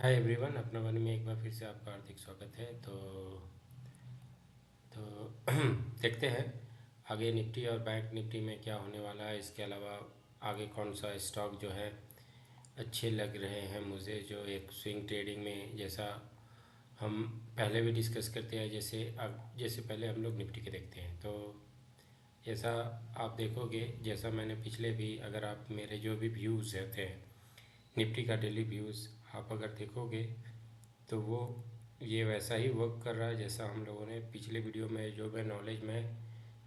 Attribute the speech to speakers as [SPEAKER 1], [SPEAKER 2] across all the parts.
[SPEAKER 1] Hi everyone, अपना one में एक बार फिर से आपका हार्दिक स्वागत है। तो देखते हैं आगे निफ्टी और बैंक निफ्टी में क्या होने वाला है। इसके अलावा आगे कौन सा स्टॉक जो है अच्छे लग रहे हैं मुझे, जो एक स्विंग ट्रेडिंग में, जैसा हम पहले भी डिस्कस करते हैं। जैसे अब जैसे पहले हम लोग निफ्टी के देखते हैं, तो जैसा आप देखोगे, जैसा मैंने पिछले भी, अगर आप मेरे जो भी व्यूज़ रहते हैं निफ्टी का डेली व्यूज़ आप अगर देखोगे, तो वो ये वैसा ही वर्क कर रहा है जैसा हम लोगों ने पिछले वीडियो में, जो भी नॉलेज में,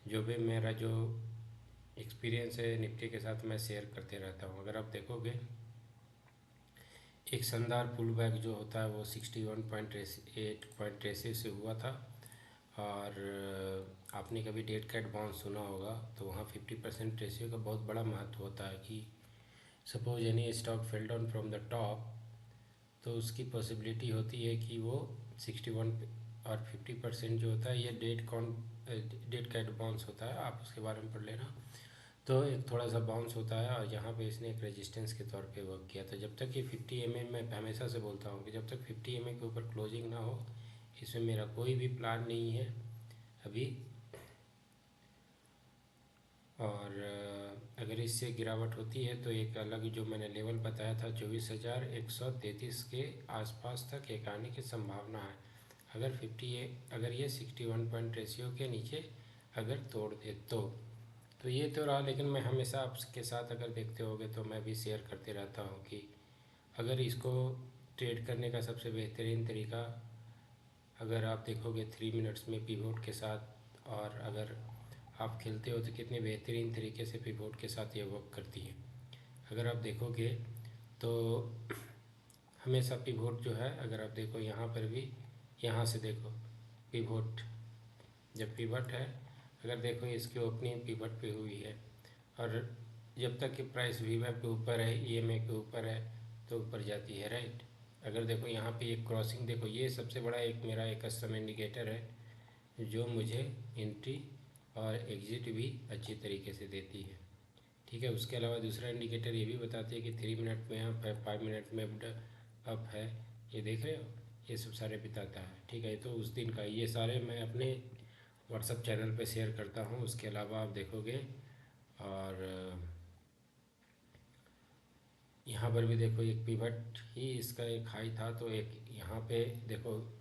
[SPEAKER 1] जो भी मेरा जो एक्सपीरियंस है निफ्टी के साथ, मैं शेयर करते रहता हूँ। अगर आप देखोगे, एक शानदार पुल बैक जो होता है वो 61.8 से हुआ था। और आपने कभी डेट कैट बाउंस सुना होगा, तो वहाँ 50% रेशियो का बहुत बड़ा महत्व होता है कि suppose any stock fell down from the top, तो उसकी पॉसिबिलिटी होती है कि वो 61 और 50% जो होता है, ये डेट कैट बाउंस होता है, आप उसके बारे में पढ़ लेना। तो एक थोड़ा सा बाउंस होता है और यहाँ पे इसने एक रेजिस्टेंस के तौर पे वर्क किया था। जब तक ये 50 मैं हमेशा से बोलता हूँ कि जब तक 50 के ऊपर क्लोजिंग ना हो, इसमें मेरा कोई भी प्लान नहीं है अभी। और अगर इससे गिरावट होती है तो एक अलग जो मैंने लेवल बताया था 24,133 के आसपास तक एक आने की संभावना है। अगर 50 अगर ये 61 पॉइंट रेशियो के नीचे अगर तोड़ दे तो ये तो रहा। लेकिन मैं हमेशा आपके साथ, अगर देखते होगे तो मैं भी शेयर करते रहता हूँ कि अगर इसको ट्रेड करने का सबसे बेहतरीन तरीका, अगर आप देखोगे 3 मिनट्स में पिवोट के साथ, और अगर आप खेलते हो तो कितने बेहतरीन तरीके से पिवोट के साथ ये वर्क करती है। अगर आप देखोगे तो हमेशा पिवोट जो है, अगर आप देखो यहाँ पर भी, यहाँ से देखो पिवोट, जब पिवट है, अगर देखो इसकी ओपनिंग पिवट पे हुई है, और जब तक कि प्राइस वीवैप के ऊपर है, ईएमए के ऊपर है, तो ऊपर जाती है, राइट। अगर देखो यहाँ पे एक क्रॉसिंग, देखो ये सबसे बड़ा एक मेरा एक कस्टम इंडिकेटर है जो मुझे एंट्री और एग्ज़िट भी अच्छी तरीके से देती है, ठीक है। उसके अलावा दूसरा इंडिकेटर ये भी बताती है कि 3 मिनट में अप है, 5 मिनट में अप है, ये देख रहे हो, ये सब सारे बताता है, ठीक है। तो उस दिन का ये सारे मैं अपने व्हाट्सअप चैनल पे शेयर करता हूँ। उसके अलावा आप देखोगे, और यहाँ पर भी देखो एक पिवट ही इसका एक हाई था, तो एक यहाँ पे देखो,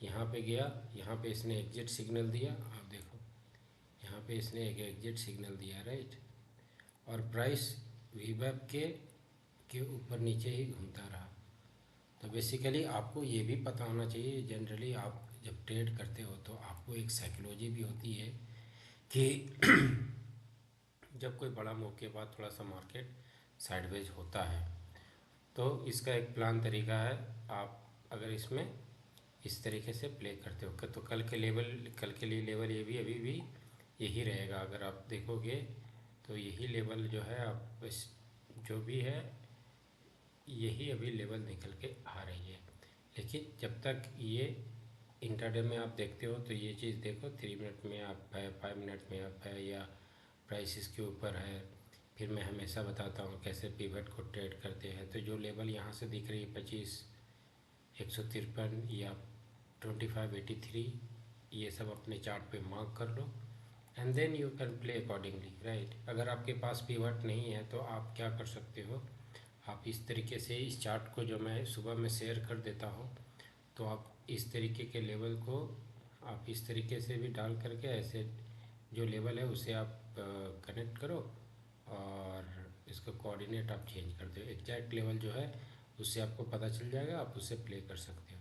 [SPEAKER 1] यहाँ पे गया, यहाँ पे इसने एग्जिट सिग्नल दिया, आप देखो यहाँ पे इसने एक एग्जिट सिग्नल दिया, राइट। और प्राइस वीवैप के ऊपर नीचे ही घूमता रहा। तो बेसिकली आपको ये भी पता होना चाहिए, जनरली आप जब ट्रेड करते हो तो आपको एक साइकोलॉजी भी होती है कि जब कोई बड़ा मूव के बाद थोड़ा सा मार्केट साइडवेज होता है, तो इसका एक प्लान तरीका है। आप अगर इसमें इस तरीके से प्ले करते हो तो कल के लिए लेवल ये भी अभी भी यही रहेगा। अगर आप देखोगे तो यही लेवल जो है, आप जो भी है, यही अभी लेवल निकल के आ रही है। लेकिन जब तक ये इंटरडे में आप देखते हो, तो ये चीज़ देखो, 3 मिनट में आप है, 5 मिनट में आप है, या प्राइसेस के ऊपर है। फिर मैं हमेशा बताता हूँ कैसे पिवट को ट्रेड करते हैं। तो जो लेवल यहाँ से दिख रही है 25,153 या 2583, ये सब अपने चार्ट पे मार्क कर लो, and then you can play accordingly, right. अगर आपके पास पिवट नहीं है तो आप क्या कर सकते हो, आप इस तरीके से इस चार्ट को, जो मैं सुबह में शेयर कर देता हूँ, तो आप इस तरीके के लेवल को आप इस तरीके से भी डाल करके, ऐसे जो लेवल है उसे आप कनेक्ट करो, और इसका कोऑर्डिनेट आप चेंज कर दो, एग्जैक्ट लेवल जो है उससे आपको पता चल जाएगा, आप उससे प्ले कर सकते हो,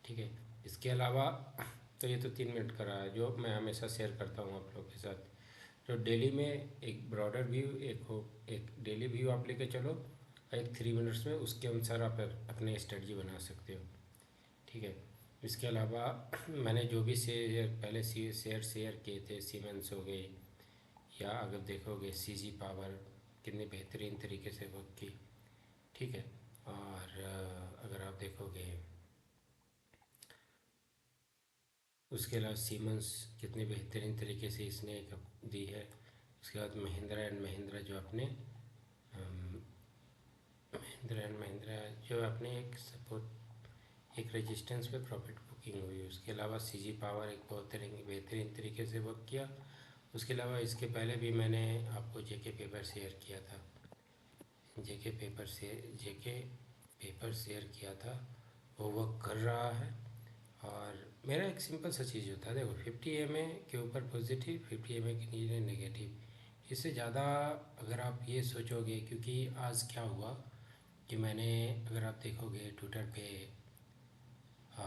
[SPEAKER 1] ठीक है। इसके अलावा तो ये तो 3 मिनट का रहा है जो मैं हमेशा शेयर करता हूँ आप लोग के साथ। तो डेली में एक ब्रॉडर व्यू, एक डेली व्यू आप लेके चलो, एक 3 मिनट्स में उसके अनुसार आप अपने स्ट्रेटजी बना सकते हो, ठीक है। इसके अलावा मैंने जो भी शेयर पहले शेयर किए थे, सीमेंस हो गए, या अगर देखोगे सीजी पावर कितने बेहतरीन तरीके से वर्क की, ठीक है। और अगर आप देखोगे उसके अलावा सीमेंस कितने बेहतरीन तरीके से इसने एक दी है। उसके बाद महिंद्रा एंड महिंद्रा जो अपने महिंद्रा एंड महिंद्रा जो अपने एक सपोर्ट एक रेजिस्टेंस पे प्रॉफिट बुकिंग हुई। उसके अलावा सीजी पावर एक बहुत बेहतरीन तरीके से वर्क किया। उसके अलावा इसके पहले भी मैंने आपको जेके पेपर शेयर किया था, जेके पेपर शेयर किया था, वो वर्क कर रहा है। और मेरा एक सिंपल सा चीज़ होता है, देखो 50 के ऊपर पॉजिटिव, 50 के नीचे नेगेटिव। इससे ज़्यादा अगर आप ये सोचोगे, क्योंकि आज क्या हुआ कि मैंने, अगर आप देखोगे ट्विटर पे आ,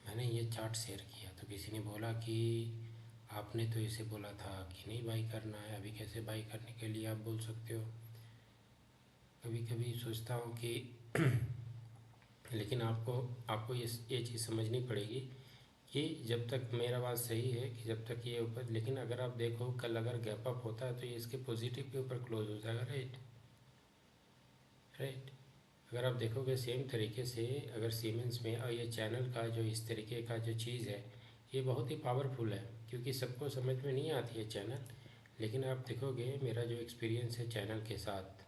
[SPEAKER 1] मैंने ये चार्ट शेयर किया तो किसी ने बोला कि आपने तो इसे बोला था कि नहीं बाई करना है, अभी कैसे बाई करने के लिए आप बोल सकते हो। कभी कभी सोचता हूँ कि लेकिन आपको आपको ये चीज़ समझनी पड़ेगी कि जब तक मेरा बात सही है कि जब तक ये ऊपर, लेकिन अगर आप देखो कल अगर गैप अप होता है तो ये इसके पॉजिटिव के ऊपर क्लोज हो जाएगा, राइट राइट। अगर आप देखोगे सेम तरीके से, अगर सीमेंस में और ये चैनल का जो इस तरीके का जो चीज़ है, ये बहुत ही पावरफुल है, क्योंकि सबको समझ में नहीं आती है चैनल। लेकिन आप देखोगे मेरा जो एक्सपीरियंस है चैनल के साथ,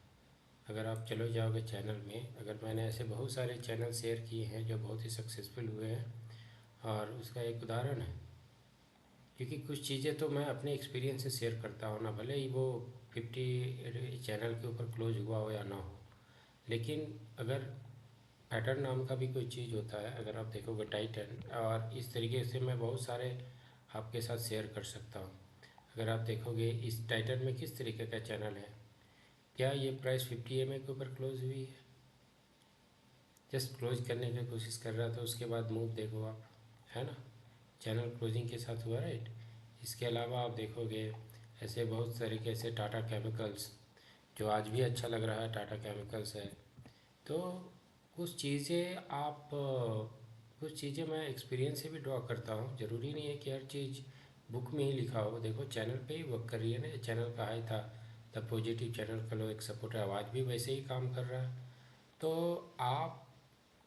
[SPEAKER 1] अगर आप चलो जाओगे चैनल में, अगर मैंने ऐसे बहुत सारे चैनल शेयर किए हैं जो बहुत ही सक्सेसफुल हुए हैं, और उसका एक उदाहरण है, क्योंकि कुछ चीज़ें तो मैं अपने एक्सपीरियंस से शेयर करता हूँ ना, भले ही वो 50 चैनल के ऊपर क्लोज हुआ हो या ना हो। लेकिन अगर पैटर्न नाम का भी कोई चीज़ होता है, अगर आप देखोगे टाइटन, और इस तरीके से मैं बहुत सारे आपके साथ शेयर कर सकता हूँ। अगर आप देखोगे इस टाइटन में किस तरीके का चैनल है, क्या ये प्राइस 50 के ऊपर क्लोज हुई है, जस्ट क्लोज करने की कोशिश कर रहा था, उसके बाद मूव देखो आप, है ना, चैनल क्लोजिंग के साथ हुआ, राइट। इसके अलावा आप देखोगे ऐसे बहुत तरीके से टाटा केमिकल्स, जो आज भी अच्छा लग रहा है, टाटा केमिकल्स है। तो कुछ चीज़ें आप कुछ चीज़ें मैं एक्सपीरियंस से भी ड्रॉ करता हूँ, ज़रूरी नहीं है कि हर चीज़ बुक में ही लिखा हो। देखो चैनल पे ही वर्क कर रही है ना, चैनल का हाई था तब पॉजिटिव, चैनल का लो एक सपोर्ट है, आवाज़ भी वैसे ही काम कर रहा है। तो आप,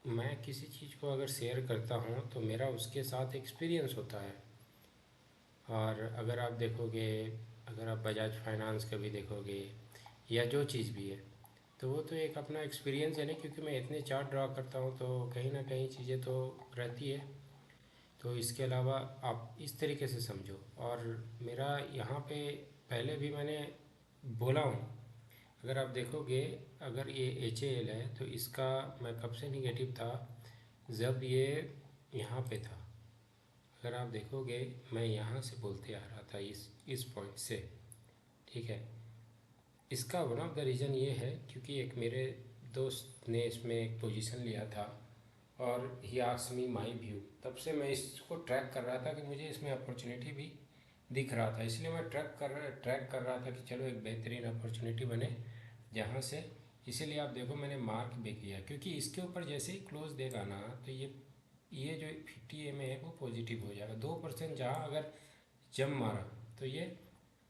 [SPEAKER 1] मैं किसी चीज़ को अगर शेयर करता हूँ तो मेरा उसके साथ एक्सपीरियंस होता है। और अगर आप देखोगे, अगर आप बजाज फाइनेंस का भी देखोगे या जो चीज़ भी है, तो वो तो एक अपना एक्सपीरियंस है ना, क्योंकि मैं इतने चार्ट ड्रा करता हूँ तो कहीं ना कहीं चीज़ें तो रहती है। तो इसके अलावा आप इस तरीके से समझो। और मेरा यहाँ पे पहले भी मैंने बोला हूँ, अगर आप देखोगे, अगर ये HAL है तो इसका मैं कब से निगेटिव था, जब ये यहाँ पे था। अगर आप देखोगे मैं यहाँ से बोलते आ रहा था इस पॉइंट से, ठीक है। इसका वन ऑफ द रीज़न ये है क्योंकि एक मेरे दोस्त ने इसमें एक पोजीशन लिया था, और he asked me my view. तब से मैं इसको ट्रैक कर रहा था कि मुझे इसमें अपॉर्चुनिटी भी दिख रहा था, इसलिए मैं ट्रैक कर रहा था कि चलो एक बेहतरीन अपॉर्चुनिटी बने जहाँ से। इसीलिए आप देखो मैंने मार्क भी किया, क्योंकि इसके ऊपर जैसे ही क्लोज देगा ना तो ये जो 50 है वो पॉजिटिव हो जाएगा। 2% जहाँ अगर जम मारा तो ये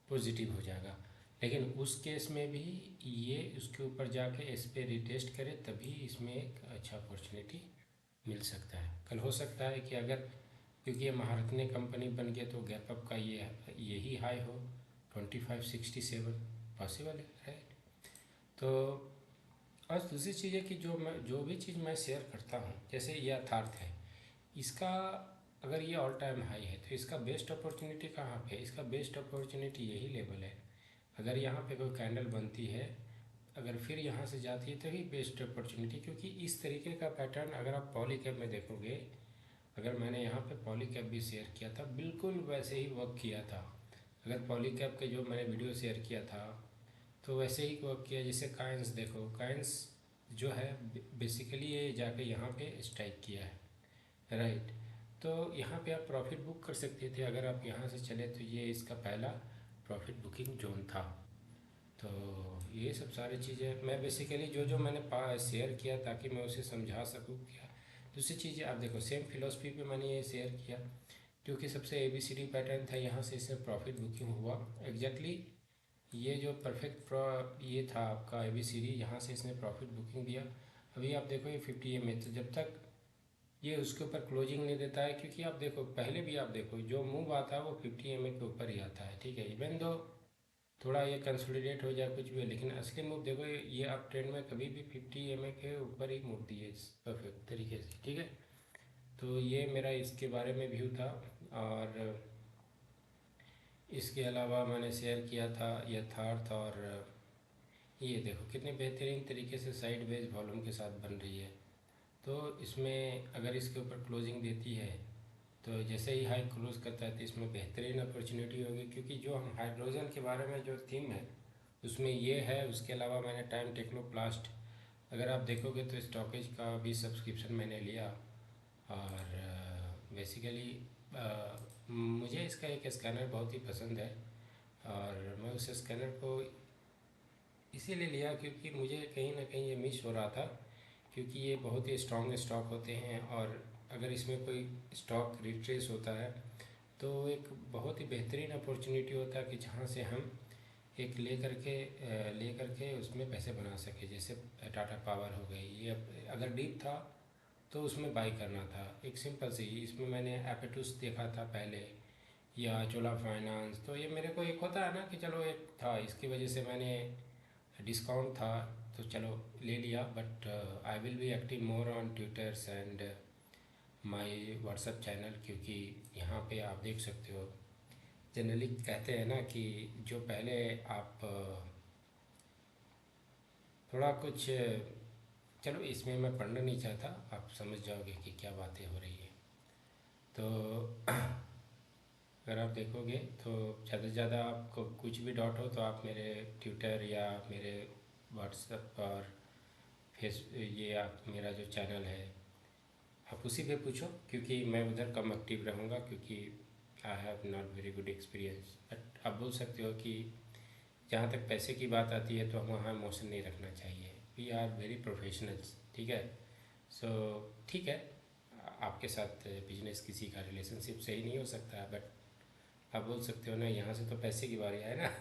[SPEAKER 1] पॉजिटिव हो जाएगा। लेकिन उस केस में भी ये उसके ऊपर जाके इस पर रिटेस्ट करे तभी इसमें एक अच्छा अपॉर्चुनिटी मिल सकता है। कल हो सकता है कि अगर, क्योंकि ये महारत्ने कंपनी बन गया तो गैप अप का यही हाई हो 2567 पॉसिबल है, राइट। तो और दूसरी चीज़ है कि जो भी चीज़ मैं शेयर करता हूँ, जैसे ये यथार्थ है, इसका अगर ये ऑल टाइम हाई है तो इसका बेस्ट अपॉर्चुनिटी कहाँ पे है, इसका बेस्ट अपॉर्चुनिटी यही लेवल है। अगर यहाँ पे कोई कैंडल बनती है, अगर फिर यहाँ से जाती है तभी बेस्ट अपॉर्चुनिटी, क्योंकि इस तरीके का पैटर्न अगर आप पॉलीकैप में देखोगे, अगर मैंने यहाँ पे पॉलीकैप भी शेयर किया था बिल्कुल वैसे ही वर्क किया था। अगर पॉलीकैप के जो मैंने वीडियो शेयर किया था तो वैसे ही वर्क किया। जैसे काइंस देखो, काइंस जो है बेसिकली ये जाके यहाँ पे स्ट्राइक किया है, राइट। तो यहाँ पे आप प्रॉफिट बुक कर सकते थे, अगर आप यहाँ से चले तो ये इसका पहला प्रॉफिट बुकिंग जोन था। तो ये सब सारी चीज़ें मैं बेसिकली जो मैंने शेयर किया ताकि मैं उसे समझा सकूँ क्या। दूसरी चीज़ें आप देखो सेम फिलोसफी पे मैंने ये शेयर किया, क्योंकि सबसे ABCD पैटर्न था, यहाँ से इसमें प्रॉफिट बुकिंग हुआ एग्जैक्टली। ये जो परफेक्ट ये था आपका ABCD, यहाँ से इसने प्रॉफिट बुकिंग दिया। अभी आप देखो ये 50 तो जब तक ये उसके ऊपर क्लोजिंग नहीं देता है, क्योंकि आप देखो पहले भी आप देखो जो मूव आता है वो 50 के ऊपर ही आता है, ठीक है। इवन दो थोड़ा ये कंसोलिडेट हो जाए कुछ भी, लेकिन असली मूव देखो ये अप ट्रेंड में कभी भी 50 EMA के ऊपर ही मूव दी है परफेक्ट तरीके से, ठीक है। तो ये मेरा इसके बारे में व्यू था। और इसके अलावा मैंने शेयर किया था यथार्थ, और ये देखो कितने बेहतरीन तरीके से साइड वेज वॉल्यूम के साथ बन रही है। तो इसमें अगर इसके ऊपर क्लोजिंग देती है तो जैसे ही हाई क्लोज करता है तो इसमें बेहतरीन अपॉर्चुनिटी होगी, क्योंकि जो हम हाइड्रोजन के बारे में जो थीम है उसमें ये है। उसके अलावा मैंने टाइम टेक्नोप्लास्ट, अगर आप देखोगे तो स्टॉकेज का भी सब्सक्रिप्शन मैंने लिया। और बेसिकली मुझे इसका एक स्कैनर बहुत ही पसंद है, और मैं उस स्कैनर को इसीलिए लिया क्योंकि मुझे कहीं ना कहीं ये मिस हो रहा था, क्योंकि ये बहुत ही स्ट्रॉन्ग स्टॉक होते हैं। और अगर इसमें कोई स्टॉक रिट्रेस होता है तो एक बहुत ही बेहतरीन अपॉर्चुनिटी होता है कि जहाँ से हम एक ले करके उसमें पैसे बना सके। जैसे टाटा पावर हो गई, ये अगर डीप था तो उसमें बाई करना था। एक सिंपल सी, इसमें मैंने एपेटूस देखा था पहले, या चोला फाइनेंस। तो ये मेरे को एक होता है ना कि चलो एक था, इसकी वजह से मैंने डिस्काउंट था तो चलो ले लिया। But I will be active more on Twitters and my WhatsApp channel, क्योंकि यहाँ पे आप देख सकते हो जनरली कहते हैं ना कि जो पहले आप थोड़ा कुछ चलो इसमें मैं पढ़ना नहीं चाहता, आप समझ जाओगे कि क्या बातें हो रही है। तो अगर आप देखोगे तो ज़्यादा से ज़्यादा आपको कुछ भी डाउट हो तो आप मेरे ट्विटर या मेरे व्हाट्सएप और फेस ये आप मेरा जो चैनल है आप उसी पे पूछो, क्योंकि मैं उधर कम एक्टिव रहूँगा, क्योंकि I have not very good experience. But आप बोल सकते हो कि जहाँ तक पैसे की बात आती है तो हम वहाँ इमोशन नहीं रखना चाहिए। वी आर वेरी प्रोफेशनल्स, ठीक है। सो ठीक है, आपके साथ बिजनेस किसी का रिलेशनशिप सही नहीं हो सकता, बट आप बोल सकते हो ना यहाँ से तो पैसे की बारी है ना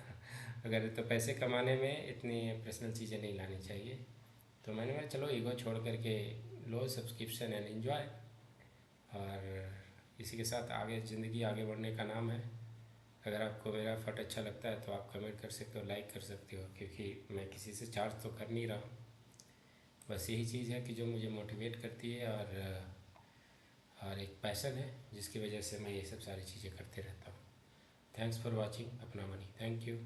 [SPEAKER 1] अगर तो पैसे कमाने में इतनी पर्सनल चीज़ें नहीं लानी चाहिए। तो मैंने कहा चलो ईगो छोड़ करके लो सब्सक्रिप्शन एंड एंजॉय। और इसी के साथ आगे ज़िंदगी आगे बढ़ने का नाम है। अगर आपको मेरा एफर्ट अच्छा लगता है तो आप कमेंट कर सकते हो, लाइक कर सकते हो, क्योंकि मैं किसी से चार्ज तो कर नहीं रहा हूँ। बस यही चीज़ है कि जो मुझे मोटिवेट करती है, और एक पैशन है जिसकी वजह से मैं ये सब सारी चीज़ें करते रहता हूँ। थैंक्स फॉर वॉचिंग अपना मनी। Thank you.